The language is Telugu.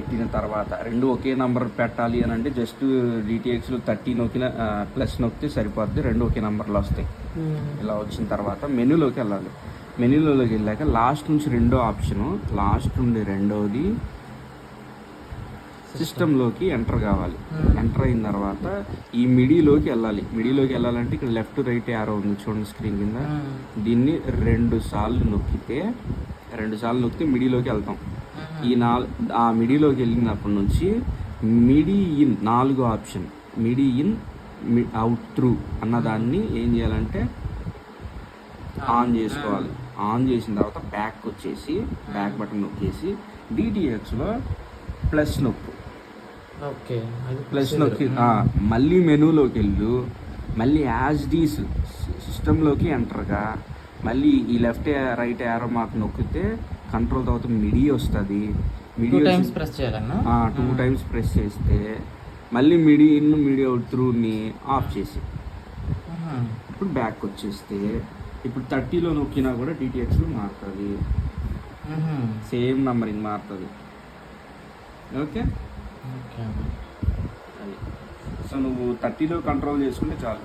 పెట్టిన తర్వాత రెండు ఒకే నెంబర్ పెట్టాలి అని అంటే జస్ట్ డిటిఎక్స్లో 30 నొక్కిన ప్లస్ నొక్కితే సరిపోద్ది, రెండు ఒకే నెంబర్లో వస్తాయి. ఇలా వచ్చిన తర్వాత మెనూలోకి వెళ్ళాలి. మెనూలోకి వెళ్ళాక లాస్ట్ నుంచి రెండో ఆప్షను, లాస్ట్ నుండి రెండోది సిస్టంలోకి ఎంటర్ కావాలి. ఎంటర్ అయిన తర్వాత ఈ మిడీలోకి వెళ్ళాలి. మిడీలోకి వెళ్ళాలంటే ఇక్కడ లెఫ్ట్ రైట్ యారో ఉంది చూడండి స్క్రీన్ కింద, దీన్ని 2 సార్లు నొక్కితే మిడీలోకి వెళ్తాం. ఆ మిడీలోకి వెళ్ళినప్పటి నుంచి MIDI in 4 option, MIDI in out through అన్నదాన్ని ఏం చేయాలంటే ఆన్ చేసుకోవాలి. ఆన్ చేసిన తర్వాత బ్యాక్ వచ్చేసి బ్యాక్ బటన్ నొక్కేసి డిటిఎక్స్లో ప్లస్ నొక్కు. ఓకే, ప్లస్ నొక్కి మళ్ళీ మెనూలోకి వెళ్ళు, మళ్ళీ యాజ్ డీస్ సిస్టంలోకి ఎంటర్గా మళ్ళీ ఈ లెఫ్ట్ రైట్ యారో మార్క్ నొక్కితే కంట్రోల్ తర్వాత మిడీ వస్తుంది. మిడీ 2 టైమ్స్ ప్రెస్ చేయాలన్నా, 2 టైమ్స్ ప్రెస్ చేస్తే మళ్ళీ మిడీ ఇన్ మిడీ అవుట్ త్రూని ఆఫ్ చేసి ఇప్పుడు బ్యాక్ వచ్చేస్తే ఇప్పుడు 30లో నొక్కినా కూడా డిటిఎక్స్లో మారుతుంది, సేమ్ నంబరింగ్ మారుతుంది. Okay, okay. అది సో నువ్వు 30లో కంట్రోల్ చేసుకుంటే చాలు.